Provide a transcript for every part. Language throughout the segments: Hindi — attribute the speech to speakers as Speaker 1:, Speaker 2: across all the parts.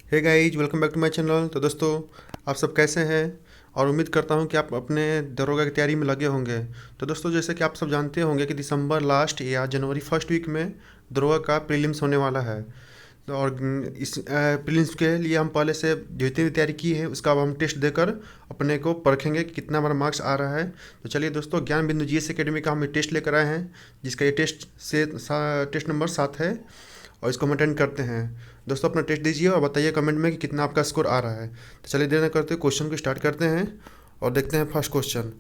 Speaker 1: Hey guys, welcome back to my channel. तो दोस्तों, आप सब कैसे हैं? और उम्मीद करता हूं कि आप अपने दरोगा की तैयारी में लगे होंगे। तो दोस्तों, जैसे कि आप सब जानते होंगे कि दिसंबर लास्ट या जनवरी फर्स्ट वीक में दरोगा का प्रीलिम्स होने वाला है। तो और इस प्रीलिम्स के लिए हम पहले से जितनी भी तैयारी की है उसका अब हम टेस्ट देकर अपने को परखेंगे कि कितना हमारा मार्क्स आ रहा है। तो चलिए दोस्तों, ज्ञान बिंदु जीएस एकेडमी का हम टेस्ट लेकर आए हैं, जिसका ये टेस्ट नंबर 7 है, और इसको हम अटेंड करते हैं। दोस्तों, अपना टेस्ट दीजिए और बताइए कमेंट में कि कितना आपका स्कोर आ रहा है। तो चलिए देर न करते क्वेश्चन को स्टार्ट करते हैं और देखते हैं फर्स्ट क्वेश्चन।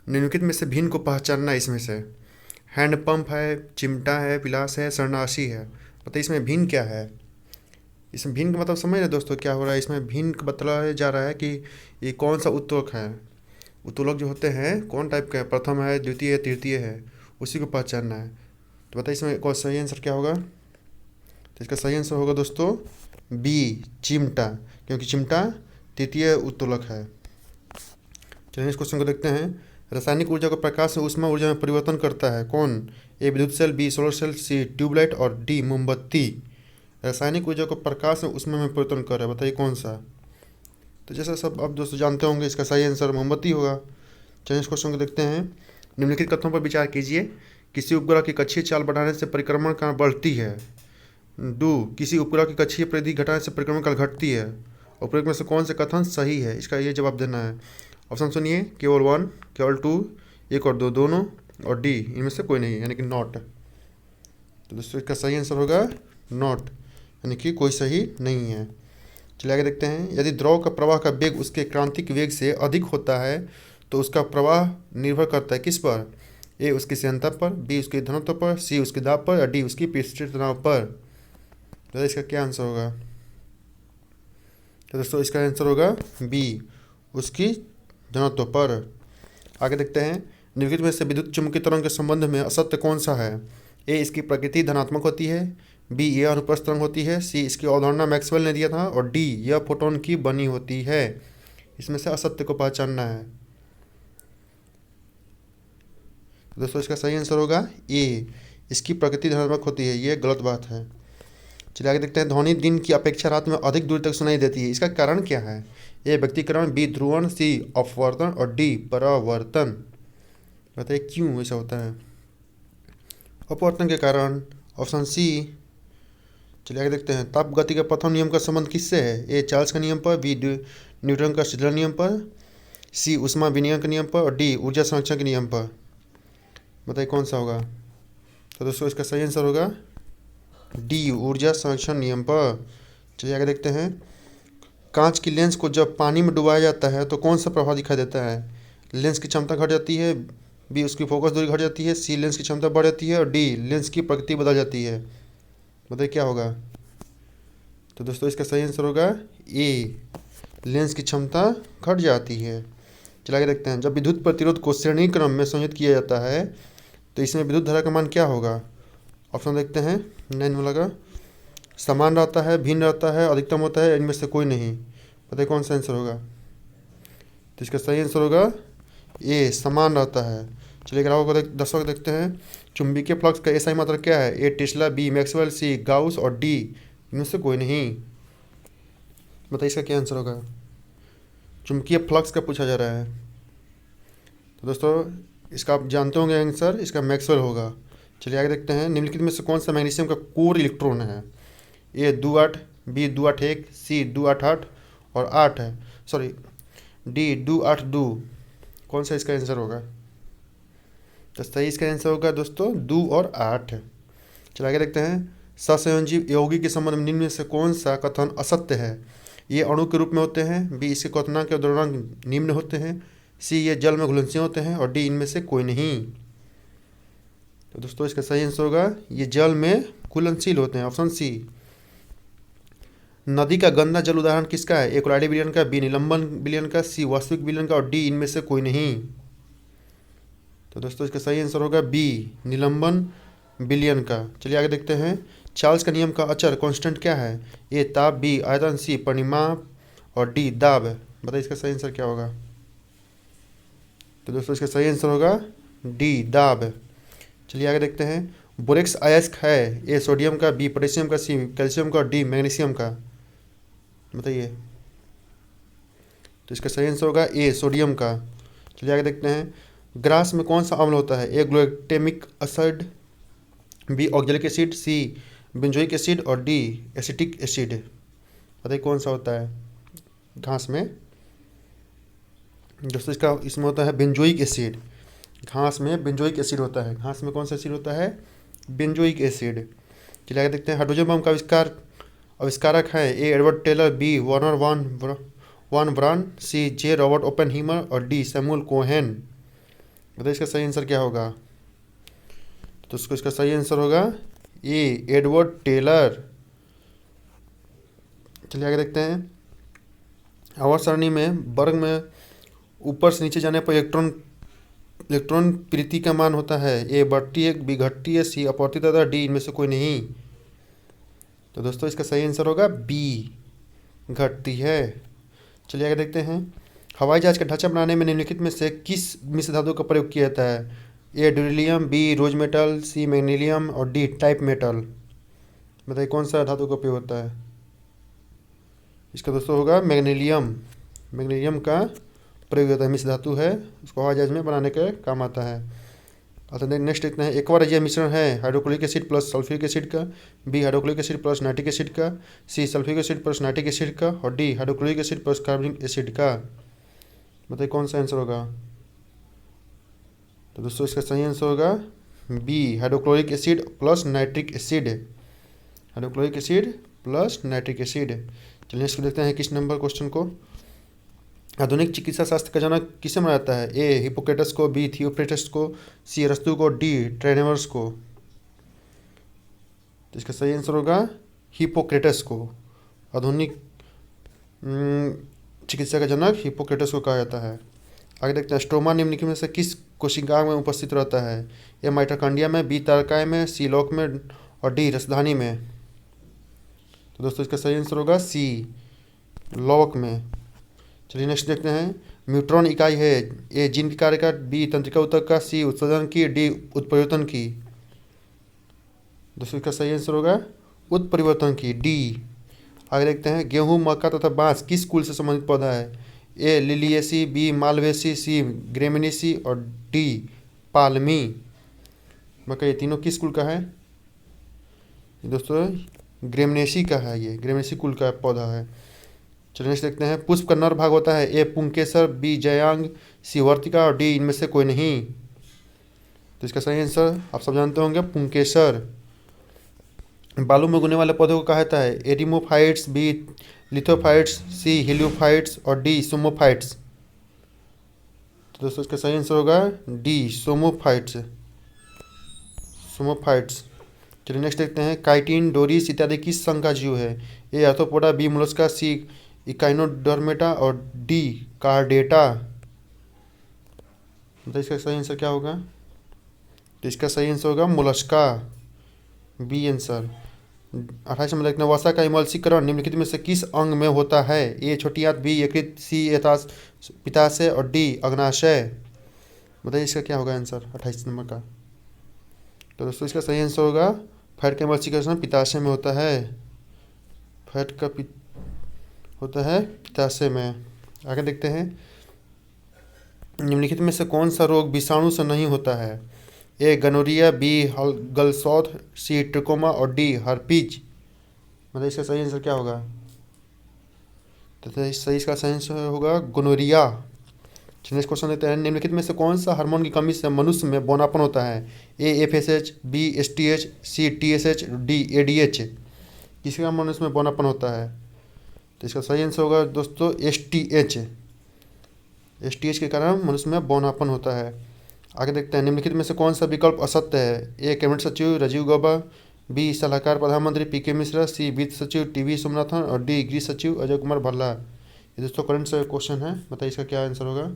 Speaker 1: निम्नलिखित में से भिन्न को पहचानना। इसमें से हैंड पंप है, चिमटा है, पिलास है, शरणाशी है। बताइए इसमें भिन्न क्या है। इसमें भिन्न का मतलब समझ रहे दोस्तों क्या हो रहा है। इसमें भिन्न का बताया जा रहा है कि ये कौन सा उत्तोलक है। उत्तोलक जो होते हैं कौन टाइप का है, प्रथम है, द्वितीय है, तृतीय है, उसी को पहचानना है। तो बताइए इसमें कौन सही आंसर क्या होगा। तो इसका सही आंसर होगा दोस्तों बी, चिमटा, क्योंकि चिमटा तृतीय उत्तोलक है। चलिए इस क्वेश्चन को देखते हैं। रासायनिक ऊर्जा को प्रकाश में ऊष्मा ऊर्जा में परिवर्तन करता है कौन। ए विद्युत सेल, बी सोलर सेल, सी ट्यूबलाइट और डी मोमबत्ती। रासायनिक ऊर्जा को प्रकाश में ऊष्मा में परिवर्तन कर रहा है, बताइए कौन सा। तो जैसा सब आप दोस्तों जानते होंगे, इसका सही आंसर मोमबत्ती होगा। चलिए इस क्वेश्चन को देखते हैं। निम्नलिखित कथनों पर विचार कीजिए। किसी उपग्रह की कक्षीय चाल बढ़ाने से परिक्रमण काल बढ़ती है। डू, किसी उपग्रह की कक्षीय परिधि घटाने से परिक्रमण काल घटती है। उपरोक्त में से कौन से कथन सही है, इसका ये जवाब देना है। ऑप्शन सुनिए, केवल 1, केवल 2, 1 और 2 दोनों, और डी इनमें से कोई नहीं, यानी कि नॉट। तो दोस्तों इसका सही आंसर होगा नॉट, यानी कि कोई सही नहीं है। चलिए आगे देखते हैं। यदि द्रव का प्रवाह का वेग उसके क्रांतिक वेग से अधिक होता है तो उसका प्रवाह निर्भर करता है किस पर। ए उसकी श्यानता पर, बी उसके घनत्व पर, सी उसके दाब पर, और डी उसकी पृष्ठीय तनाव पर। तो इसका क्या आंसर होगा। तो दोस्तों इसका आंसर होगा बी, उसकी घनत्व पर। आगे देखते हैं। निम्नलिखित में से विद्युत चुम्बकीय तरंग के संबंध में असत्य कौन सा है। ए इसकी प्रकृति धनात्मक होती है, बी यह अनुप्रस्थ तरंग होती है, सी इसकी अवधारणा मैक्सवेल ने दिया था, और डी यह फोटोन की बनी होती है। इसमें से असत्य को पहचानना है। तो दोस्तों इसका सही आंसर होगा ए, इसकी प्रकृति धनात्मक होती है, ये गलत बात है। चलिए आगे देखते हैं। ध्वनि दिन की अपेक्षा रात में अधिक दूर तक सुनाई देती है, इसका कारण क्या है। ए व्यक्तिकरण, बी ध्रुवण, सी अपवर्तन और डी परावर्तन। बताइए क्यों ऐसा होता है। अपवर्तन के कारण, ऑप्शन सी। चलिए आगे देखते हैं। ताप गति के प्रथम नियम का संबंध किससे है। ए चार्ल्स के नियम पर, बी न्यूटन का शीतलन नियम पर, सी ऊष्मा विनिमय के नियम पर, और डी ऊर्जा संरक्षण के नियम पर। बताइए कौन सा होगा। तो दोस्तों इसका सही आंसर होगा डी, ऊर्जा संरक्षण नियम पर। चलिए आगे देखते हैं। कांच की लेंस को जब पानी में डुबाया जाता है तो कौन सा प्रभाव दिखाई देता है। लेंस की क्षमता घट जाती है, बी उसकी फोकस दूरी घट जाती है, सी लेंस की क्षमता बढ़ जाती है, और डी लेंस की प्रकृति बदल जाती है। बताइए क्या होगा। तो दोस्तों इसका सही आंसर होगा ए, लेंस की क्षमता घट जाती है। चलिए आगे देखते हैं। जब विद्युत प्रतिरोध को श्रेणी क्रम में संयोजित किया जाता है तो इसमें विद्युत धारा का मान क्या होगा। ऑप्शन देखते हैं। 9 वाला का समान रहता है, भिन्न रहता है, अधिकतम होता है, इनमें से कोई नहीं। बताइए कौन सा आंसर होगा। तो इसका सही आंसर होगा ए, समान रहता है। चलिए ग्राफों को 10 को देखते हैं। चुंबकीय फ्लक्स का एसआई मात्रा क्या है। ए टेस्ला, बी मैक्सवेल, सी गाउस और डी इनमें से कोई नहीं। बताइए इसका क्या आंसर होगा। चुंबकीय फ्लक्स का पूछा जा रहा है। तो दोस्तों इसका आप जानते होंगे आंसर, इसका मैक्सवेल होगा। चलिए आगे देखते हैं। निम्नलिखित में से कौन सा मैग्नीशियम का कोर इलेक्ट्रॉन है। ए 2 8, बी 2 8 1, सी 2 8 8 और 8 है, सॉरी डी 2 8 2। कौन सा इसका आंसर होगा। तो सही इसका आंसर होगा दोस्तों 2 और 8। चलिए आगे देखते हैं। ससंयोजी यौगिक के संबंध में निम्न में से कौन सा कथन असत्य है। ये अणु के रूप में होते हैं, बी इसके क्वथनांक के दौरान निम्न होते हैं, सी ये जल में घुलनशील होते हैं, और डी इनमें से कोई नहीं। तो दोस्तों इसका सही आंसर होगा ये जल में घुलनशील होते हैं, ऑप्शन सी। नदी का गंदा जल उदाहरण किसका है। ए कोलाडी विलयन का, बी निलंबन विलयन का, सी वास्तविक विलयन का, और डी इनमें से कोई नहीं। तो दोस्तों इसका सही आंसर होगा बी, निलंबन विलयन का। चलिए आगे देखते हैं। चार्ल्स का नियम का अचर कांस्टेंट क्या है। ए ताप, बी आयतन, सी परिमाप, और डी दाब। बताइए इसका सही आंसर क्या होगा। तो दोस्तों इसका सही आंसर होगा डी, दाब। चलिए आगे देखते हैं। बोरेक्स अयस्क है। ए सोडियम का, बी पोटेशियम का, सी कैल्शियम का, और डी मैग्नीशियम का। बताइए। तो इसका सही आंसर होगा ए, सोडियम का। चलिए आगे देखते हैं। ग्रास में कौन सा अम्ल होता है? A, glutamic acid, B, oxalic acid, C, benzoic acid और डी, एसिटिक एसिड। बताइए कौन सा होता है घास में? दोस्तों इसका इसमें होता है बेंजोइक एसिड। घास में बेंजोइक एसिड होता है। घास में कौन सा एसिड होता है? Benzoic acid. चलिए आगे देखते हैं। हाइड्रोजन बम का आविष्कारक है? A, Edward Teller, B, Werner von Braun, C, J, Robert Oppenheimer और डी, सैमुअल कोहेन। बताइए इसका सही आंसर क्या होगा? तो इसका सही आंसर होगा ए, एडवर्ड टेलर। चलिए आगे देखते हैं। आवर्त सारणी में वर्ग में ऊपर से नीचे जाने पर इलेक्ट्रॉन प्रीति का मान होता है? ए, बढ़ती है, बी, घटती है, सी, अपवर्तित होता है, डी, इनमें से कोई नहीं। तो दोस्तों इसका सही आंसर होगा बी, घटती है। चलिए आगे देखते हैं। हवाई जहाज का ढांचा बनाने में निम्नलिखित में से किस मिश्र धातु का प्रयोग किया जाता है? ए, ड्यूरेलियम, बी, रोज मेटल, सी, मैग्नीशियम और डी, टाइप मेटल। बताइए कौन सा धातु का उपयोग होता है? इसका दोस्तों होगा मैग्नीशियम। मैग्नीशियम का प्रयोग होता है, मिश्र धातु है, उसको हवाई जहाज में बनाने के काम आता है। अच्छा नेक्स्ट देखते हैं। एक बार यह मिश्रण है hydrochloric acid plus sulphuric acid का, B, hydrochloric acid plus nitric acid का, C, sulphuric acid plus nitric acid का और D, hydrochloric acid plus carbonic acid का। बताइए कौन सा आंसर होगा? तो दोस्तों इसका सही आंसर होगा B, hydrochloric acid plus nitric acid. Hydrochloric acid plus nitric acid. चलिए नेक्स्ट देखते हैं किस नंबर क्वेश्चन को। आधुनिक चिकित्सा शास्त्र का जनक किसे माना जाता है? ए, हिपोक्रेटस को, बी, थियोफ्रेटस को, सी, अरस्तु को, डी, ट्रेनेवर्स को। तो इसका सही आंसर होगा हिपोक्रेटस को। आधुनिक चिकित्सा का जनक हिपोक्रेटस को कहा जाता है। आगे देखते हैं। स्ट्रोमा निम्नलिखित में से किस कोशिका में उपस्थित रहता है? ए, माइटोकॉन्ड्रिया में, बी, तारकाय में, सी, लोक में और डी, रसधानी में। तो दोस्तों इसका सही आंसर होगा सी, लौक में। चलिए नेक्स्ट देखते हैं। न्यूट्रॉन इकाई है? ए, जीन की कार्य का, बी, तंत्रिका ऊतक का, सी, उत्सर्जन की, डी, उत्परिवर्तन की। दोस्तों इसका सही आंसर होगा उत्परिवर्तन की, डी। आगे देखते हैं। गेहूं, मक्का तथा बांस किस कुल से संबंधित पौधा है? ए, लिलियेसी, बी, मालवेसी, सी, ग्रेमिनेसी और डी, पाल्मी। मक्का ये तीनों किस कुल का है? दोस्तों ग्रेमिनेसी का है, ये ग्रेमिनेसी कुल का पौधा है। चलिए नेक्स्ट देखते हैं। पुष्प का नर भाग होता है? ए, पुंकेसर, बी, जयांग, सी, वर्तिका और डी, इनमें से कोई नहीं। तो इसका सही आंसर आप सब जानते होंगे, पुंकेसर। बालू में उगने वाले पौधों को कहा जाता है? एरिमोफाइट्स, बी, लिथोफाइट्स, सी, हेलियोफाइट्स और डी, सोमोफाइट्स। तो दोस्तों इसका सही आंसर होगा डी, सोमोफाइट्स। सोमोफाइट्स। चलिए नेक्स्ट देखते हैं। काइटिन, डोरिस इत्यादि किस संघ का जीव है? ए, आर्थ्रोपोडा, बी, मोलस्का, सी, इकाइनोडर्मेटा और डी, कार्डेटा। तो इसका सही आंसर क्या होगा? तो इसका सही आंसर होगा मोलस्का, बी आंसर। 28 नंबर देखते हैं। वसा का इमल्सीकरण निम्नलिखित में से किस अंग में होता है? ए, छोटी आंत, बी, यकृत, सी, पित्ताशय और डी, अग्नाशय। बताइए इसका क्या होगा आंसर 28 नंबर का? तो दोस्तों इसका सही आंसर होगा फैट का इमल्सीकरण पित्ताशय में होता है। फैट का होता है पित्ताशय में। आगे देखते हैं। निम्नलिखित में से कौन सा रोग विषाणु से नहीं होता है? ए, गनोरिया, बी, गलसौथ, सी, ट्रिकोमा और डी, हर्पीज। मतलब इसका सही आंसर क्या होगा? तो इसका सही आंसर होगा गोनोरिया। नेक्स्ट क्वेश्चन देते हैं। निम्नलिखित में से कौन सा हार्मोन की कमी से मनुष्य में बौनापन होता है? ए, FSH, बी, STH, सी, TSH, डी, ADH। किसी का मनुष्य में बौनापन होता है? तो इसका सही आंसर होगा दोस्तों STH। STH के कारण मनुष्य में बौनापन होता है। आगे देखते हैं। निम्नलिखित में से कौन सा विकल्प असत्य है? ए, कैबिनेट सचिव राजीव गौबा, बी, सलाहकार प्रधानमंत्री PK मिश्रा, सी, वित्त सचिव TV सोमनाथन और डी, गृह सचिव अजय कुमार भल्ला। ये दोस्तों करंट से क्वेश्चन है, बताइए इसका क्या आंसर होगा?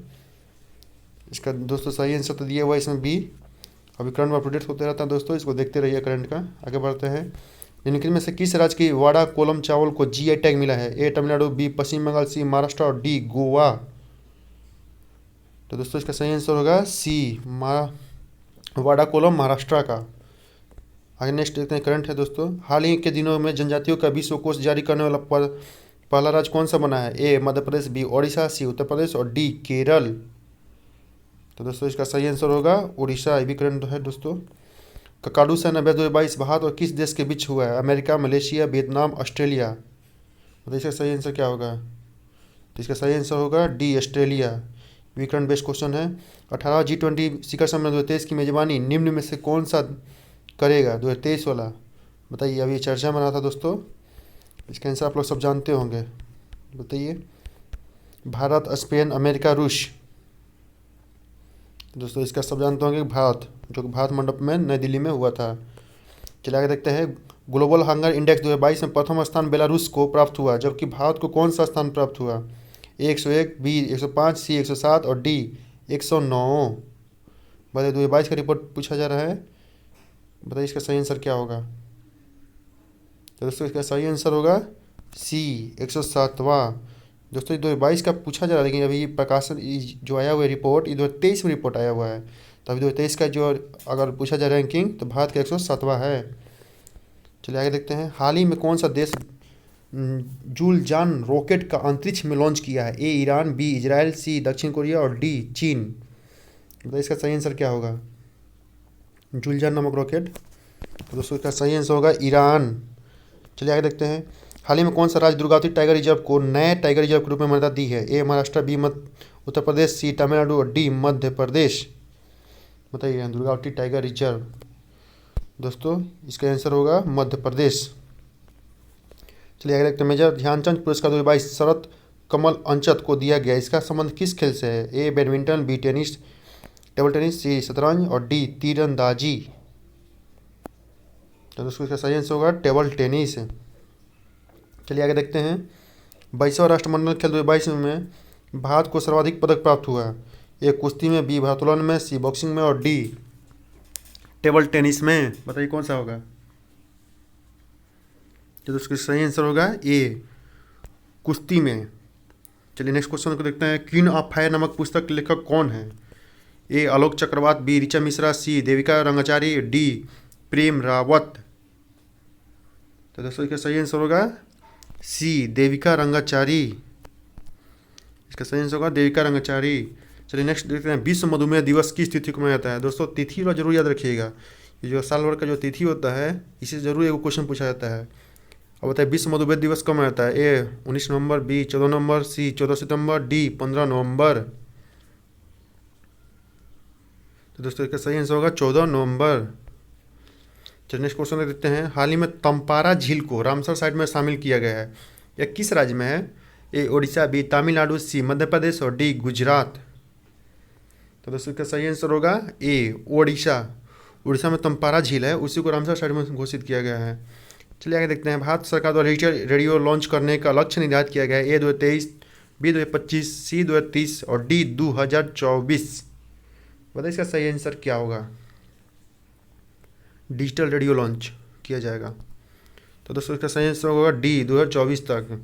Speaker 1: इसका दोस्तों सही आंसर तो दिया हुआ है इसमें बी। अभी करंट में अपडेट होते रहता है दोस्तों, इसको देखते रहिए करंट का। आगे बढ़ते हैं। निम्नलिखित में से किस राज्य की वाड़ा कोलम चावल को GI टैग मिला है? ए, तमिलनाडु, बी, पश्चिम बंगाल, सी, महाराष्ट्र और डी, गोवा। तो दोस्तों इसका सही आंसर होगा सी, वाड़ा कोलम महाराष्ट्र का। आगे नेक्स्ट देखते हैं। करंट है दोस्तों। हाल ही के दिनों में जनजातियों का विश्व कोश जारी करने वाला पहला राज्य कौन सा बना है? ए मध्य प्रदेश, बी ओडिशा, सी उत्तर प्रदेश और डी केरल। तो दोस्तों इसका सही आंसर होगा उड़ीसा। ये भी करंट है दोस्तों। ककाडू सैन्य अभ्यास 2022 भारत और किस देश के बीच हुआ है? America, Malaysia, Vietnam, Australia. तो इसका सही आंसर क्या होगा? तो इसका सही आंसर होगा डी ऑस्ट्रेलिया। ये करंट बेस्ड क्वेश्चन है। 18 G20 शिखर सम्मेलन 2023 की मेजबानी निम्न में से कौन सा करेगा? 2023 वाला बताइए। अभी चर्चा में रहा था दोस्तों, इसका आंसर आप लोग सब जानते होंगे। बताइए। भारत, स्पेन, अमेरिका, रूस। दोस्तों इसका सब जानते होंगे भारत, जो कि भारत मंडप में नई दिल्ली में हुआ था। चलिए आगे देखते हैं। ग्लोबल हंगर इंडेक्स 2022 में प्रथम स्थान बेलारूस को प्राप्त हुआ, जबकि भारत को कौन सा स्थान प्राप्त हुआ? ए 101, बी 105, सी 107 और डी 109। बताइए 2022 का रिपोर्ट पूछा जा रहा है। बताइए इसका सही आंसर क्या होगा? तो दोस्तों इसका सही आंसर होगा सी 107वां। दोस्तों ये 2022 का पूछा जा रहा है, लेकिन अभी प्रकाशन जो आया हुआ है रिपोर्ट, ये 2023 में रिपोर्ट आया हुआ है। तो अभी 2023 का जो अगर पूछा जाए रैंकिंग, तो भारत का 107वां है। चलिए आगे देखते हैं। हाल ही में कौन सा देश जूलजान रॉकेट का अंतरिक्ष में लॉन्च किया है? ए ईरान, बी इजराइल, सी दक्षिण कोरिया और डी चीन। बताइए इसका सही आंसर क्या होगा? जूलजान नामक रॉकेट। तो दोस्तों इसका सही आंसर होगा ईरान। चलिए आगे देखते हैं। हाल ही में कौन सा राज्य दुर्गावती टाइगर रिजर्व को नए टाइगर रिजर्व के रूप में मान्यता दी है? ए महाराष्ट्र, बी उत्तर प्रदेश, सी तमिलनाडु और डी मध्य प्रदेश। बताइए दुर्गावती टाइगर रिजर्व। दोस्तों इसका आंसर होगा मध्य प्रदेश। चलिए आगे देखते हैं। मेजर ध्यानचंद पुरस्कार 2022 शरद कमल अंचत को दिया गया, इसका संबंध किस खेल से है? A badminton, B tennis, table tennis, C शतरंज और डी तीरंदाजी। तो दोस्तों इसका सही आंसर होगा टेबल टेनिस। चलिए आगे देखते हैं। 22वां राष्ट्रमंडल खेल 2022 में भारत को सर्वाधिक पदक प्राप्त हुआ। ए कुश्ती में, बी भारोत्तोलन में, सी बॉक्सिंग में और डी टेबल टेनिस में। बताइए कौन सा होगा? तो उसका सही आंसर होगा ए कुश्ती में। चलिए नेक्स्ट क्वेश्चन को देखते हैं। क्वीन ऑफ फायर नामक पुस्तक के लेखक कौन है? ए आलोक चक्रवात, बी ऋचा मिश्रा, सी देविका रंगाचारी, डी प्रेम रावत। तो दोस्तों इसका सही आंसर होगा सी देविका रंगाचारी। इसका सही आंसर होगा देविका रंगाचारी। चलिए नेक्स्ट देखते हैं। विश्व मधुमेह दिवस किस तिथि को मनाया जाता है? दोस्तों तिथि और जरूर याद रखिएगा, ये जो साल भर का जो तिथि होता है, इसे जरूर एक क्वेश्चन पूछा जाता है। अब बताइए विश्व मधुमेह दिवस कब मनाया जाता है? ए 19 नवंबर, बी 14 नवंबर, सी 14 सितंबर, डी 15 नवंबर। तो दोस्तों इसका सही आंसर होगा 14 नवंबर। चलिए नेक्स्ट क्वेश्चन देखते हैं। हाल ही में तम्पारा झील को रामसर साइट में शामिल किया गया है, यह किस राज्य में है? ए ओडिशा, बी तमिलनाडु, सी मध्य प्रदेश और डी गुजरात। तो दोस्तों इसका सही आंसर होगा ए ओडिशा। उड़ीसा में तम्पारा झील है, उसी को रामसर साइट में घोषित किया गया है। चलिए आगे देखते हैं। भारत सरकार द्वारा डिजिटल रेडियो लॉन्च करने का लक्ष्य निर्धारित किया गया है। ए 2023, बी 2025, सी 2030 और डी 2024। बताइए इसका सही आंसर क्या होगा? डिजिटल रेडियो लॉन्च किया जाएगा। तो दोस्तों इसका सही आंसर होगा डी 2024 तक।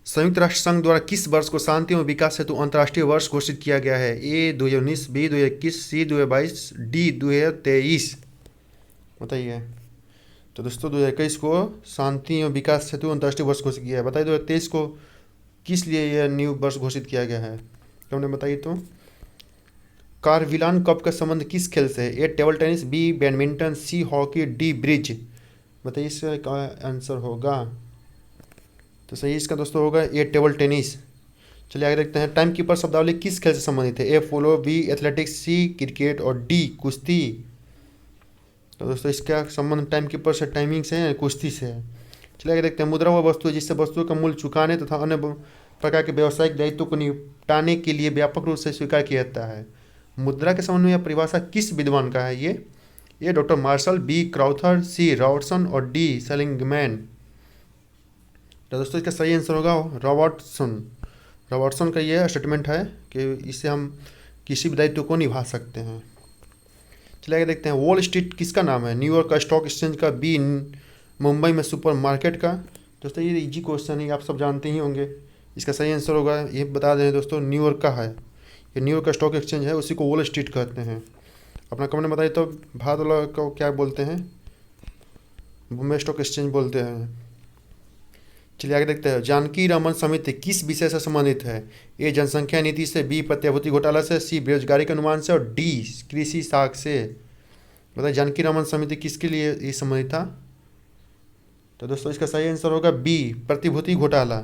Speaker 1: संयुक्त राष्ट्र संघ द्वारा किस वर्ष को शांति एवं विकास हेतु अंतर्राष्ट्रीय वर्ष घोषित किया गया है? ए 2019, बी 2021, सी 2022, डी 2023। बताइए। तो दोस्तों 2021 को शांति एवं विकास हेतु अंतर्राष्ट्रीय वर्ष घोषित किया है। बताइए 2023 को किस लिए यह न्यू वर्ष घोषित किया गया है? तो हमने बताइए। तो कारविलान कप का संबंध किस खेल से है? A table tennis, B badminton, C hockey, D bridge. बताइए इसका आंसर होगा। तो सही इसका दोस्तों होगा ए टेबल टेनिस। चलिए आगे देखते हैं। टाइम कीपर शब्दावली किस खेल से संबंधित है? ए पोलो, बी एथलेटिक्स, सी क्रिकेट और डी कुश्ती। तो दोस्तों इसका संबंध टाइम कीपर से, टाइमिंग से है, कुश्ती से है। चलिए आगे देखते हैं। मुद्रा वह वस्तु है जिससे वस्तुओं का मूल्य चुकाने तथा अन्य प्रकार के व्यावसायिक दायित्वों को निपटाने के लिए व्यापक रूप से स्वीकार किया जाता है। मुद्रा के संबंध में यह परिभाषा किस विद्वान का है? ये डॉक्टर मार्शल, बी क्राउथर, सी रॉबर्टसन और डी सेलिंगमैन। तो दोस्तों इसका सही आंसर होगा रॉबर्टसन। रॉबर्टसन का यह स्टेटमेंट है कि इससे हम किसी भी दायित्व को निभा सकते हैं। चलिए आगे देखते हैं। वॉल स्ट्रीट किसका नाम है? न्यूयॉर्क का स्टॉक एक्सचेंज का, बी मुंबई में सुपर मार्केट का। दोस्तों ये इजी क्वेश्चन है, आप सब जानते ही होंगे। इसका सही आंसर होगा, ये बता दें दोस्तों, न्यूयॉर्क का है। ये न्यूयॉर्क का स्टॉक एक्सचेंज है, उसी को वॉल स्ट्रीट कहते हैं। अपना कमेंट में बताइए तो भारत वाला को क्या बोलते हैं? बॉम्बे स्टॉक एक्सचेंज बोलते हैं। चलिए आगे देखते हैं। जानकी रमन समिति किस विषय से संबंधित है? ए जनसंख्या नीति से, बी प्रत्याभूति घोटाला से, सी बेरोजगारी के अनुमान से और डी कृषि साख से। बताइए जानकी रमन समिति किसके लिए ये संबंधित था? तो दोस्तों इसका सही आंसर होगा बी प्रतिभूति घोटाला।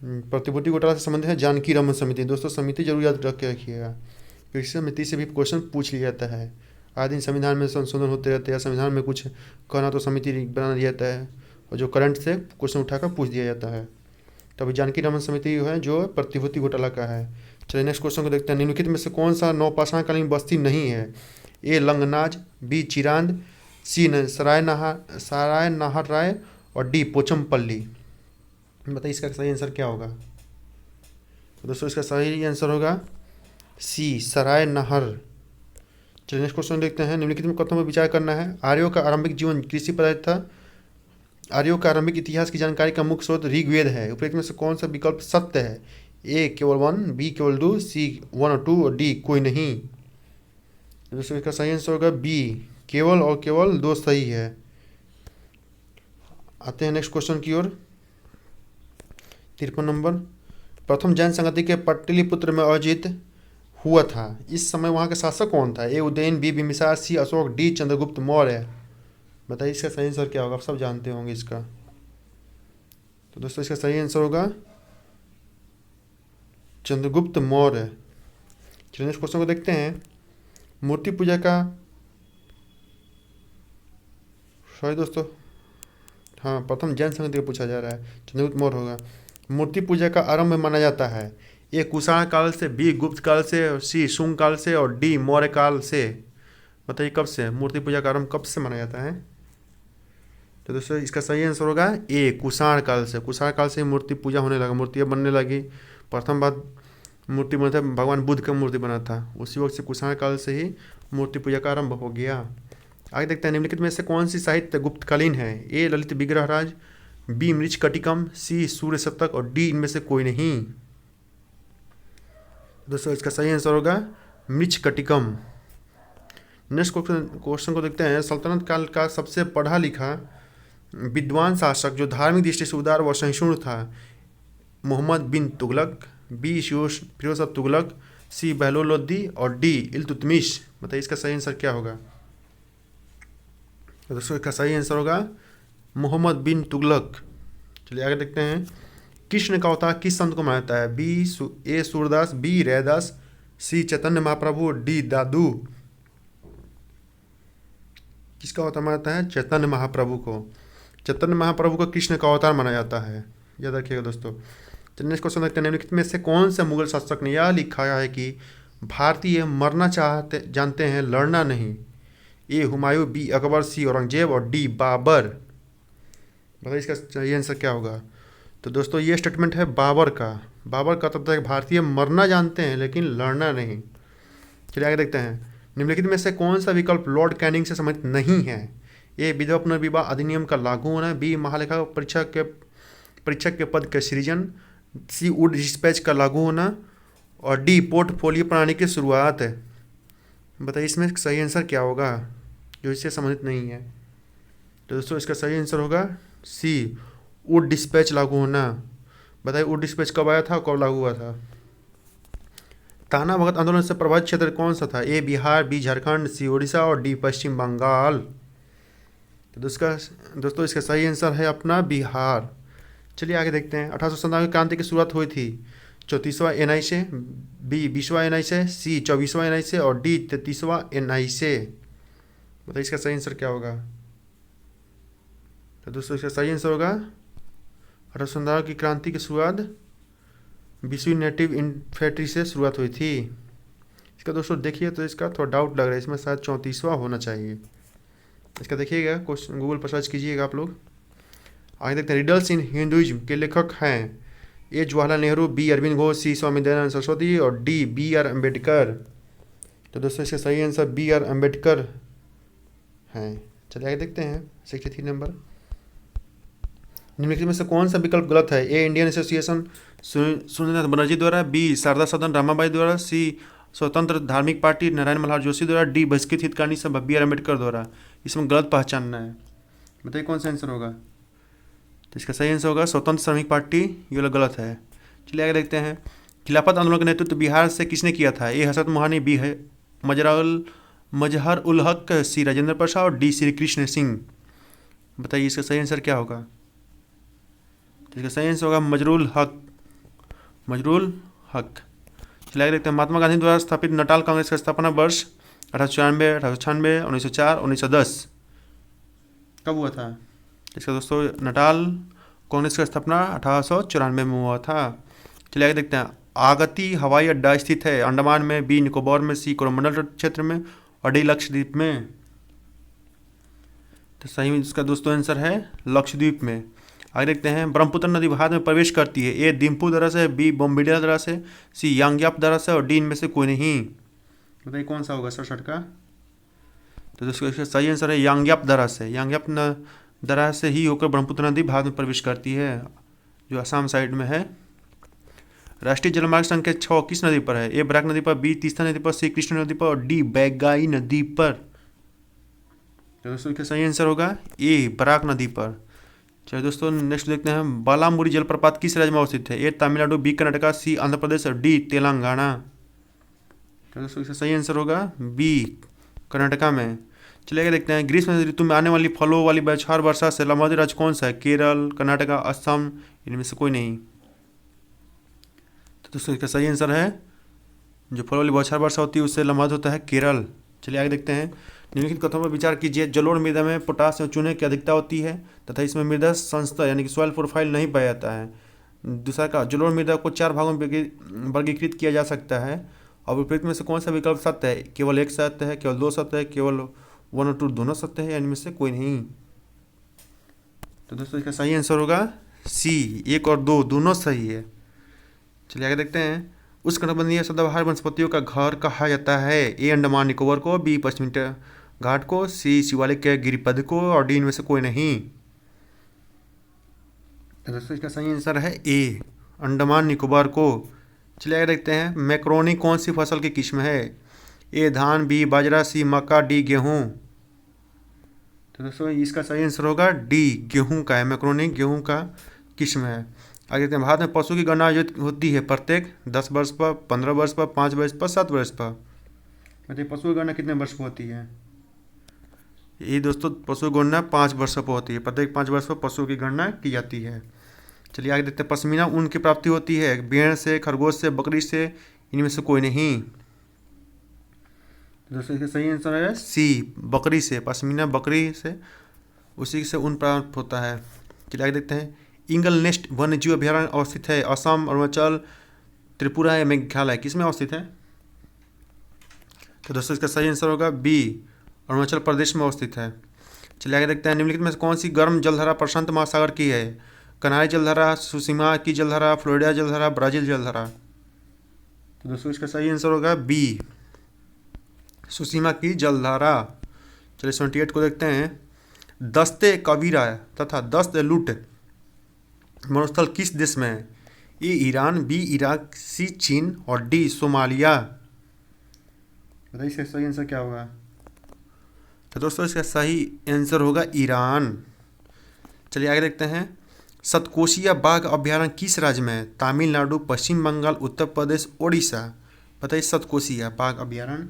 Speaker 1: प्रतिभूति घोटाला से संबंधित है जानकी रमन समिति। दोस्तों समिति जरूर याद रख के रखिएगा, कृषि समिति से भी क्वेश्चन पूछ लिया जाता है। आए दिन संविधान में संशोधन होते रहते हैं, संविधान में कुछ कहना तो समिति बना दिया जाता है और जो करंट से क्वेश्चन उठाकर पूछ दिया जाता है। तो अभी जानकी रमन समिति है जो प्रतिभूति घोटाला का है। चलिए नेक्स्ट क्वेश्चन को देखते हैं। निम्नलिखित में से कौन सा नौपाषाणकालीन बस्ती नहीं है? ए लंगनाज, बी चिरांद, सी सराय नाहर राय और डी पोचमपल्ली। बताइए इसका सही आंसर क्या होगा? तो दोस्तों इसका सही आंसर होगा सी सराय नाहर। चलिए नेक्स्ट क्वेश्चन देखते हैं। निम्नलिखित में कथनों पर विचार करना है। आर्यों का आरंभिक जीवन कृषि पर आधारित था। आर्यों का आरंभिक इतिहास की जानकारी का मुख्य स्रोत ऋग्वेद है। उपरोक्त में से कौन सा विकल्प सत्य है? ए केवल 1, बी केवल 2, सी 1 और 2 और डी कोई नहीं। दोस्तों इसका सही आंसर होगा बी केवल और केवल 2 सही है। आते हैं नेक्स्ट क्वेश्चन की ओर। 53 नंबर। प्रथम जैन संगति के पाटलिपुत्र में आयोजित हुआ था। इस समय वहाँ के शासक कौन था? ए उदयन, बी बिंबिसार, सी अशोक, डी चंद्रगुप्त मौर्य। बताइए इसका सही आंसर क्या होगा? आप सब जानते होंगे इसका। तो दोस्तों इसका सही आंसर होगा चंद्रगुप्त मौर्य। चलिए नेक्स्ट क्वेश्चन को देखते हैं। मूर्ति पूजा का दोस्तों हाँ प्रथम जैन संगति का पूछा जा रहा है, चंद्रगुप्त मौर्य होगा। मूर्ति पूजा का आरंभ माना जाता है। ए कुषाण काल से, बी गुप्त काल से, सी शुंग काल से और डी मौर्य काल से। बताइए कब से मूर्ति पूजा का आरंभ कब से माना जाता है? तो दोस्तों इसका सही आंसर होगा ए कुषाण काल से। कुषाण काल से मूर्ति पूजा होने लगा, मूर्तियाँ बनने लगी। प्रथम बार मूर्ति बना था भगवान बुद्ध का मूर्ति बना था, उसी वक्त से कुषाण काल से ही मूर्ति पूजा का आरंभ हो गया। आगे देखते हैं। निम्नलिखित में से कौन सी साहित्य गुप्तकालीन है? ए ललित विग्रहराज, बी मृच्छकटिकम, सी सूर्य शतक और डी इनमें से कोई नहीं। दोस्तों इसका सही आंसर होगा मृच्छकटिकम। नेक्स्ट क्वेश्चन को देखते हैं। सल्तनत काल का सबसे पढ़ा लिखा विद्वान शासक जो धार्मिक दृष्टि से उदार व सहिष्णु था। मोहम्मद बिन तुगलक, बी फिरोज तुगलक, सी बहलोल लोदी और डी इल्तुतमिश। बताइए इसका सही आंसर क्या होगा? तो दोस्तों इसका सही आंसर होगा मोहम्मद बिन तुगलक। चलिए आगे देखते हैं। कृष्ण का अवतार किस संत को माना जाता है? बी ए सूरदास, बी रैदास, सी चैतन्य महाप्रभु, डी दादू। किसका अवतार माना जाता है? चैतन्य महाप्रभु को। चैतन्य महाप्रभु को कृष्ण का अवतार माना जाता है, याद रखिएगा दोस्तों। चलिए नेक्स्ट क्वेश्चन देखते हैं। निम्नलिखित में से कौन से मुगल शासक ने यह लिखा है कि भारतीय मरना जानते हैं, लड़ना नहीं? ए हुमायूं, बी अकबर, सी औरंगजेब और डी बाबर। बताइए इसका सही आंसर क्या होगा? तो दोस्तों ये स्टेटमेंट है बाबर का। बाबर का तब तक भारतीय मरना जानते हैं लेकिन लड़ना नहीं। चलिए आगे देखते हैं। निम्नलिखित में से कौन सा विकल्प लॉर्ड कैनिंग से संबंधित नहीं है? ए विधवा पुनर्विवाह अधिनियम का लागू होना, बी महालेखा परीक्षक के पद के सृजन, सी वुड डिस्पैच का लागू होना और डी पोर्टफोलियो प्रणाली की शुरुआत। बताइए इसमें सही आंसर क्या होगा जो इससे संबंधित नहीं है? तो दोस्तों इसका सही आंसर होगा सी वुड डिस्पैच लागू होना। बताइए वुड डिस्पैच कब आया था और कब लागू हुआ था? ताना भगत आंदोलन से प्रभावित क्षेत्र कौन सा था? ए बिहार, बी झारखंड, सी उड़ीसा और डी पश्चिम बंगाल। तो दोस्तों इसका सही आंसर है अपना बिहार। चलिए आगे देखते हैं। 1897 की क्रांति की शुरुआत हुई थी 34वां एनआई से, बी 20वां एनआई से, सी 24वां एनआई से और डी 33वां एनआई से। बताइए इसका सही आंसर क्या होगा? तो दोस्तों इसका सही आंसर होगा 1897 की क्रांति की शुरुआत 20वीं नेटिव इन्फेंट्री से शुरुआत हुई थी। इसका दोस्तों देखिए तो इसका थोड़ा डाउट लग रहा है, इसमें शायद 34वां होना चाहिए। इसका देखिएगा, क्वेश्चन गूगल पर सर्च कीजिएगा आप लोग। आगे देखते हैं। रिडल्स इन हिंदुइज्म के लेखक हैं ए जवाहरलाल नेहरू, बी अरविंद घोष, सी स्वामी दयानंद सरस्वती और डी बी आर अम्बेडकर। तो दोस्तों इसका सही आंसर बी आर अम्बेडकर हैं। चलिए आगे देखते हैं। 63 नंबर। निम्नलिखित में से कौन सा विकल्प गलत है? ए इंडियन एसोसिएशन सुरेंद्रनाथ बनर्जी द्वारा, बी शारदा सदन रमाबाई द्वारा, सी स्वतंत्र धार्मिक पार्टी नारायण मल्हार जोशी द्वारा, डी बहिष्कृत हितकानी सभा बी आर अम्बेडकर द्वारा। इसमें गलत पहचानना है। बताइए कौन सा आंसर होगा? तो इसका सही आंसर होगा स्वतंत्र श्रमिक पार्टी, ये वाला गलत है। चलिए आगे देखते हैं, खिलाफत आंदोलन का नेतृत्व बिहार से किसने किया था? ए हसरत मोहानी, बी है मजहर उल हक, सी राजेंद्र प्रसाद और डी श्री कृष्ण सिंह। बताइए इसका सही आंसर क्या होगा? तो इसका सही आंसर होगा मजरूल हक। चलिए आगे देखते हैं, महात्मा गांधी द्वारा स्थापित नटाल कांग्रेस का स्थापना वर्ष 1894, 1896, 1904, 1910 कब हुआ था? इसका दोस्तों नटाल कांग्रेस का स्थापना 1894 में हुआ था। चलिए आगे देखते हैं, आगती हवाई अड्डा स्थित है अंडमान में, बी निकोबार में, सी कोरोमंडल क्षेत्र में और डी लक्षद्वीप में। तो सही इसका दोस्तों आंसर है लक्षद्वीप में। आगे देखते हैं, ब्रह्मपुत्र नदी भारत में प्रवेश करती है, ए दिम्पू दर्रा से, बी बोम्बिडिया दर्रा से, सी यांग्याप दर्रा से और डी इनमें से कोई नहीं। बताइए कौन सा होगा सर का? तो दोस्तों इसका सही आंसर है यांग्याप दर्रा से। यांग्याप दर्रा से ही होकर ब्रह्मपुत्र नदी भारत में प्रवेश करती है, जो असम साइड में है। राष्ट्रीय जलमार्ग संख्या 6 किस नदी पर है? ए बराक नदी पर, बी तीस्ता नदी पर, सी कृष्ण नदी पर और डी बैगाई नदी पर। तो दोस्तों इसका सही आंसर होगा ए बराक नदी पर। चलिए दोस्तों नेक्स्ट देखते हैं, बालामुरी जलप्रपात किस राज्य में अवस्थित है? ए तमिलनाडु, बी कर्नाटका, सी आंध्र प्रदेश और डी तेलंगाना। तो दोस्तों इसका सही आंसर होगा बी कर्नाटका में। चलिए आगे देखते हैं, ग्रीष्म ऋतु में आने वाली फलों वाली बौछार वर्षा से लंबवत राज्य कौन सा है? केरल, कर्नाटका, असम, इनमें से कोई नहीं। तो दोस्तों इसका सही आंसर है, जो फलों वाली बौछार वर्षा होती है उससे लंबवत होता है केरल। चलिए आगे देखते हैं, निम्नलिखित कथनों पर विचार कीजिए। जलोढ़ मृदा में पोटास एवं चूने की अधिकता होती है तथा इसमें मृदा संस्तर यानी कि सॉइल प्रोफाइल नहीं पाया जाता है। दूसरा का, जलोढ़ मृदा को 4 भागों में वर्गीकृत किया जा सकता है और विपरीत में से कौन सा विकल्प सत्य है? केवल एक सत्य है, केवल 2 सत्य है, केवल 1 और 2 दोनों सत्य है, इनमें से कोई नहीं। तो दोस्तों इसका सही आंसर होगा सी 1 और 2 दोनों सही है। चलिए आगे देखते हैं, उष्णकटिबंधीय सदाबहार वनस्पतियों का घर कहा जाता है? ए अंडमान निकोबार को, बी पश्चिमी घाट को, सी शिवालिक के गिरिपद को और डी इनमें से कोई नहीं। तो दोस्तों इसका सही आंसर है ए अंडमान निकोबार को। चलिए आगे देखते हैं, मैक्रोनी कौन सी फसल की किस्म है? ए धान, बी बाजरा, सी मक्का, डी गेहूँ। तो दोस्तों इसका सही आंसर होगा डी गेहूँ का है। मैक्रोनी गेहूँ का किस्म है। आगे देखते हैं, भारत में पशु की गणना आयोजित होती है प्रत्येक 10 वर्ष पर, 15 वर्ष पर, 5 वर्ष पर, 7 वर्ष पर। बताइए पशु की गणना कितने वर्ष पर होती है? ये दोस्तों पशु की गणना 5 वर्षों पर होती है, प्रत्येक 5 वर्ष पर पशु की गणना की जाती है। चलिए आगे देखते हैं, पश्मीना ऊन की प्राप्ति होती है भेड़ से, खरगोश से, बकरी से, इनमें से कोई नहीं। दोस्तों इसका सही आंसर है सी बकरी से। पश्मीना बकरी से, उसी से ऊन प्राप्त होता है। चलिए आगे देखते हैं, इंगल नेस्ट वन्यजीव अभयारण्य अवस्थित है असम, अरुणाचल, त्रिपुरा या मेघालय, किसमें अवस्थित है? तो दोस्तों इसका सही आंसर होगा बी अरुणाचल प्रदेश में अवस्थित है। चलिए आगे देखते हैं, निम्नलिखित में से कौन सी गर्म जलधारा प्रशांत महासागर की है? कनारी जलधारा, सुसीमा की जलधारा, फ्लोरिडा जलधारा, ब्राजील जलधारा। तो दोस्तों इसका सही आंसर होगा बी सुसीमा की जलधारा। चलिए 78 को देखते हैं, दस्ते कबीरा तथा दस्त लूट मरुस्थल किस देश में है? ए ईरान, बी इराक, सी चीन और डी सोमालिया। बताइए इसका सही आंसर क्या होगा? तो दोस्तों इसका सही आंसर होगा ईरान। चलिए आगे देखते हैं, सतकोशिया बाघ अभयारण्य किस राज्य में है? तमिलनाडु, पश्चिम बंगाल, उत्तर प्रदेश, ओडिशा। बताइए सतकोशिया बाघ अभयारण्य।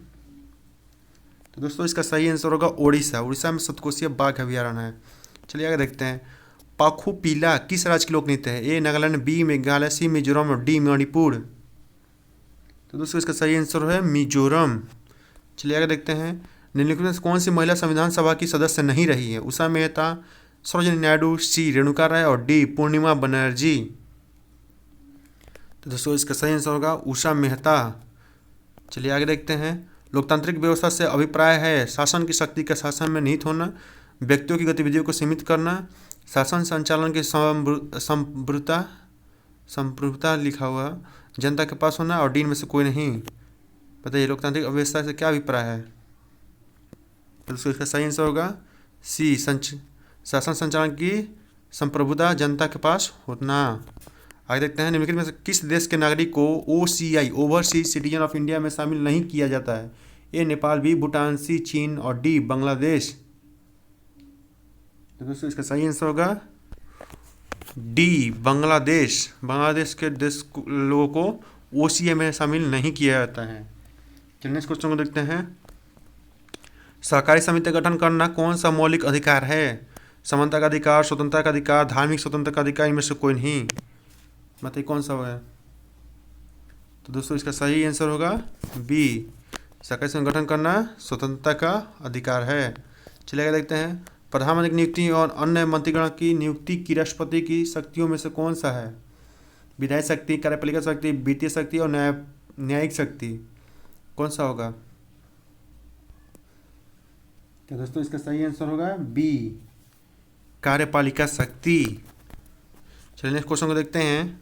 Speaker 1: तो दोस्तों इसका सही आंसर होगा ओडिशा। उड़ीसा में सतकोशिया बाघ अभयारण्य है। चलिए आगे देखते हैं, पाखुपीला किस राज्य की लोक नृत्य है? ए नागालैंड, बी मेघालय, सी मिजोरम और डी मणिपुर। तो दोस्तों इसका सही आंसर है मिजोरम। चलिए आगे देखते हैं, निम्नलिखित में कौन सी महिला संविधान सभा की सदस्य नहीं रही है? उषा मेहता, सरोजिनी नायडू, सी रेणुका राय और डी पूर्णिमा बनर्जी। तो दोस्तों इसका सही आंसर होगा उषा मेहता। चलिए आगे देखते हैं, लोकतांत्रिक व्यवस्था से अभिप्राय है शासन की शक्ति का शासन में निहित होना, व्यक्तियों की गतिविधियों को सीमित करना, शासन संचालन की संप्रभुता लिखा हुआ जनता के पास होना और डी में से कोई नहीं। बताइए लोकतांत्रिक व्यवस्था से क्या अभिप्राय है? तो इसका सही आंसर होगा सी शासन संचालन की संप्रभुता जनता के पास होना। आगे देखते हैं, निम्नलिखित में से किस देश के नागरिक को OCI overseas citizen of India में शामिल नहीं किया जाता है? ए नेपाल, बी भूटान, सी चीन और डी बांग्लादेश। तो दोस्तों इसका सही आंसर होगा डी बांग्लादेश, बांग्लादेश के देश लोगों को ओसीए में शामिल नहीं किया जाता है। चलिए नेक्स्ट क्वेश्चन को देखते हैं। सहकारी समिति का गठन करना कौन सा मौलिक अधिकार है? समानता का अधिकार, स्वतंत्रता का अधिकार, धार्मिक स्वतंत्रता का अधिकार, इनमें से कोई नहीं। बताइए कौन सा होगा? तो दोस्तों इसका सही आंसर होगा बी, सहकारी समिति का गठन करना स्वतंत्रता का अधिकार है। चलिए आगे देखते हैं। प्रधानमंत्री की नियुक्ति और अन्य मंत्रीगण की नियुक्ति की राष्ट्रपति की शक्तियों में से कौन सा है? विधायी शक्ति, कार्यपालिका शक्ति, वित्तीय शक्ति और न्यायिक शक्ति, कौन सा होगा? तो दोस्तों इसका सही आंसर होगा बी, कार्यपालिका शक्ति। चलिए नेक्स्ट क्वेश्चन को देखते हैं।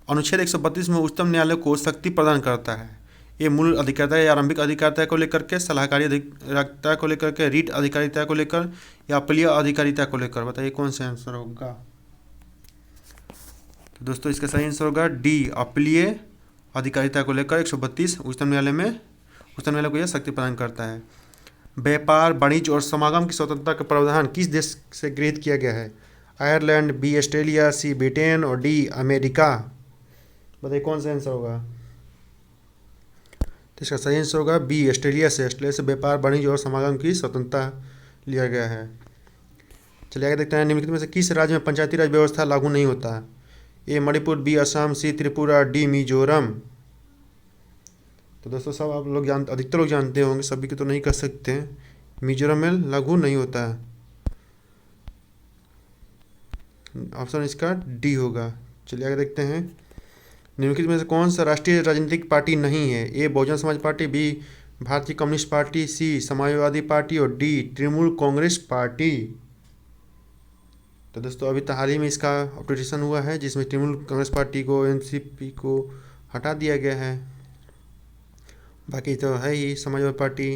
Speaker 1: अनुच्छेद 132 में उच्चतम न्यायालय को शक्ति प्रदान करता है। ये मूल अधिकारिता या आरंभिक अधिकारिता को लेकर के, सलाहकारी अधिकारिता को लेकर के, रीट अधिकारिता को लेकर या अपीलीय अधिकारिता को लेकर। बताइए कौन सा आंसर होगा? तो दोस्तों इसका सही आंसर होगा डी, अपीलीय अधिकारिता को लेकर 132 उच्चतम न्यायालय को यह शक्ति प्रदान करता है। व्यापार, वाणिज्य और समागम की स्वतंत्रता का प्रावधान किस देश से गृहीत किया गया है? आयरलैंड, बी ऑस्ट्रेलिया, सी ब्रिटेन और डी अमेरिका। बताइए कौन सा आंसर होगा? तो इसका सही आंसर होगा बी, ऑस्ट्रेलिया से व्यापार, वाणिज्य और समागम की स्वतंत्रता लिया गया है। चलिए आगे देखते हैं। निम्नलिखित में से किस राज्य में पंचायती राज व्यवस्था लागू नहीं होता? ए मणिपुर, बी असम, सी त्रिपुरा, डी मिजोरम। तो दोस्तों सब आप लोग अधिकतर लोग जानते होंगे, सभी को तो नहीं कर सकते हैं। मिजोरम में लागू नहीं होता है। ऑप्शन इसका डी होगा। चलिए आगे देखते हैं। निम्नलिखित में से कौन सा राष्ट्रीय राजनीतिक पार्टी नहीं है? ए बहुजन समाज पार्टी, बी भारतीय कम्युनिस्ट पार्टी, सी समाजवादी पार्टी और डी तृणमूल कांग्रेस पार्टी। तो दोस्तों अभी हाल ही में इसका अपडेटेशन हुआ है, जिसमें तृणमूल कांग्रेस पार्टी को, एनसीपी को हटा दिया गया है। बाकी तो है ही समाजवादी पार्टी,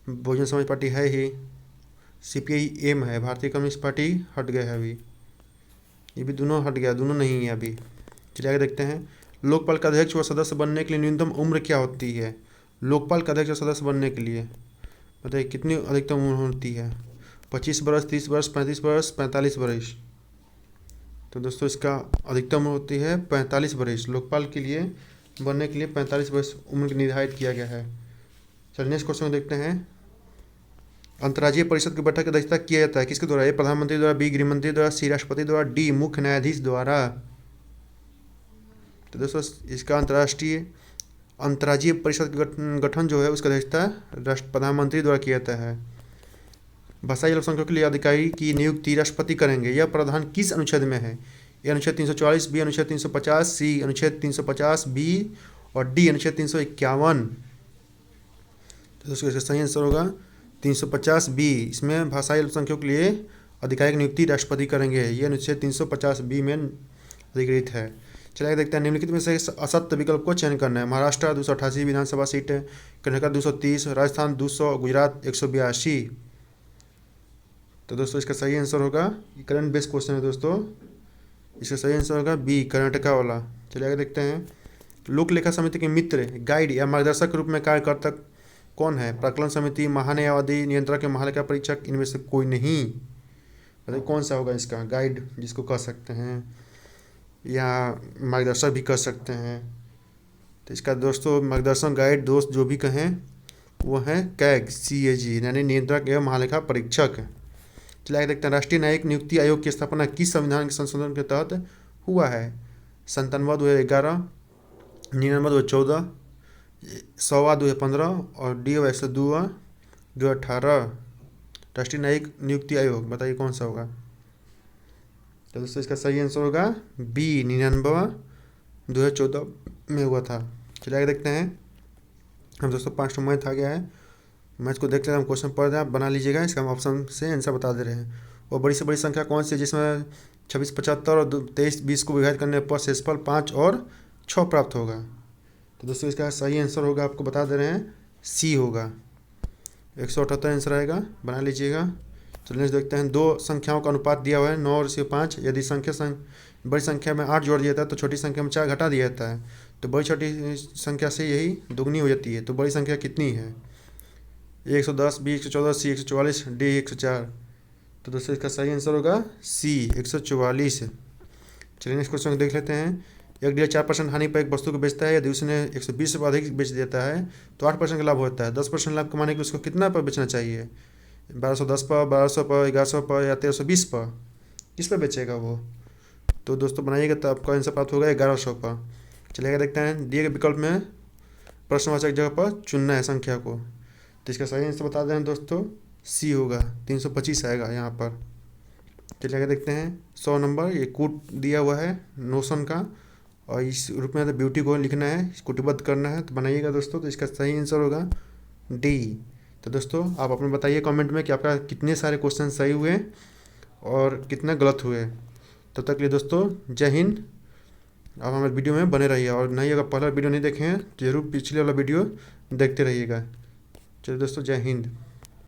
Speaker 1: बहुजन समाज पार्टी है ही, सीपीआई-एम है, भारतीय कम्युनिस्ट पार्टी हट गया है अभी। ये भी दोनों हट गया, दोनों नहीं है अभी। चलिए आगे देखते हैं। लोकपाल का अध्यक्ष व सदस्य बनने के लिए न्यूनतम उम्र क्या होती है? लोकपाल का अध्यक्ष व सदस्य बनने के लिए बताइए कितनी अधिकतम उम्र होती है? 25 वर्ष, 30 वर्ष, 35 वर्ष, 45 वर्ष। तो दोस्तों इसका अधिकतम उम्र होती है 45 वर्ष। लोकपाल के लिए बनने के लिए 45 वर्ष उम्र निर्धारित किया गया है। चलिए नेक्स्ट क्वेश्चन देखते हैं। अंतर्राज्यीय परिषद की बैठक की अध्यक्षता किया जाता है किसके द्वारा? ए प्रधानमंत्री द्वारा, बी गृहमंत्री द्वारा, सी राष्ट्रपति द्वारा, डी मुख्य न्यायाधीश द्वारा। तो दोस्तों इसका अंतर्राज्यीय परिषद गठन जो है उसका अध्यक्षता प्रधानमंत्री द्वारा किया जाता है। भाषाई अल्पसंख्यकों के लिए अधिकारी की नियुक्ति राष्ट्रपति करेंगे। यह प्रावधान किस अनुच्छेद में है? ए अनुच्छेद 344, बी अनुच्छेद 350, सी अनुच्छेद 350 बी और डी अनुच्छेद 351। तो दोस्तों इसका सही आंसर होगा 350 बी। इसमें भाषाई अल्पसंख्यकों के लिए अधिकारी की नियुक्ति राष्ट्रपति करेंगे। यह अनुच्छेद 350 बी में अधिकृत है। चलिए देखते हैं। निम्नलिखित में से असत्य विकल्प को चयन करना है। महाराष्ट्र 288 विधानसभा सीट, कर्नाटक 230, राजस्थान 200, गुजरात 182। तो दोस्तों इसका सही आंसर होगा, करंट बेस्ड क्वेश्चन है दोस्तों, इसका सही आंसर होगा बी, कर्नाटका वाला। चलिए आगे देखते हैं। लोक लेखा समिति के मित्र, गाइड या मार्गदर्शक के रूप में कार्य करता कौन है? प्राक्कलन समिति, महान्यायवादी, नियंत्रक या महालेखा परीक्षक, इनमें से कोई नहीं। बताइए कौन सा होगा इसका? गाइड जिसको कह सकते हैं या मार्गदर्शक भी कह सकते हैं। तो इसका दोस्तों मार्गदर्शक, गाइड, दोस्त जो भी कहें वो है कैग, CAG यानी नियंत्रक एवं महालेखा परीक्षक। चलिए आगे देखते हैं। राष्ट्रीय न्यायिक नियुक्ति आयोग की स्थापना किस संविधान के संशोधन के तहत हुआ है? 97 2011, 99 2014, 100 2015 और डी 102 2018। राष्ट्रीय न्यायिक नियुक्ति आयोग बताइए कौन सा होगा? तो दोस्तों इसका सही आंसर होगा बी, 99 2014 में हुआ था। चलिए आगे देखते हैं। हम दोस्तों 5 मैथ आ गया है, मैथ को देख लेते हैं। हम क्वेश्चन पढ़ रहे हैं, आप बना लीजिएगा, इसका हम ऑप्शन से आंसर बता दे रहे हैं। और बड़ी से बड़ी संख्या कौन सी है जिसमें 26, 75 और 23, 20 को विभाजित करने पर शेषफल 5 और 6 प्राप्त होगा? तो दोस्तों इसका सही आंसर होगा, आपको बता दे रहे हैं, सी होगा, 178 आंसर आएगा, बना लीजिएगा। चलिए देखते हैं। 2 संख्याओं का अनुपात दिया हुआ है 9 और 5। यदि बड़ी संख्या में 8 जोड़ दिया जाता है तो छोटी संख्या में 4 घटा दिया जाता है, तो बड़ी छोटी संख्या से यही दुगनी हो जाती है। तो बड़ी संख्या कितनी है? 110, बी 114, सी 144, डी 104। तो दोस्तों इसका सही आंसर होगा सी 144। चलिए नेक्स्ट क्वेश्चन को देख लेते हैं। एक डीलर 4% हानि पर एक वस्तु को बेचता है, यदि उसने 120 रुपये अधिक बेच देता है तो 8% का लाभ होता है। 10% लाभ कमाने के लिए उसको कितना पर बेचना चाहिए? 1210 पर, 1200 पर, 1100 पर या 1320 पर? किस पर बेचेगा वो? तो दोस्तों बनाइएगा तो आपका आंसर प्राप्त होगा 1100 पर। चलिएगा देखते हैं, दिए गए विकल्प में प्रश्नवाचक जगह पर चुनना है संख्या को। तो इसका सही आंसर बता दें दोस्तों, सी होगा, 325 आएगा यहाँ पर। चलिए आगे देखते हैं 100 नंबर, ये कूट दिया हुआ है नोशन का और इस रूप में तो ब्यूटी को लिखना है, कूटबद्ध करना है, तो बनाइएगा दोस्तों। तो इसका सही आंसर होगा डी। तो दोस्तों आप अपने बताइए कमेंट में कि आपका कितने सारे क्वेश्चन सही हुए और कितने गलत हुए। तब तक के लिए दोस्तों जय हिंद। आप हमारे वीडियो में बने रहिए और नहीं अगर पहला वीडियो नहीं देखे हैं तो जरूर पिछले वाला वीडियो देखते रहिएगा। चलिए दोस्तों जय हिंद।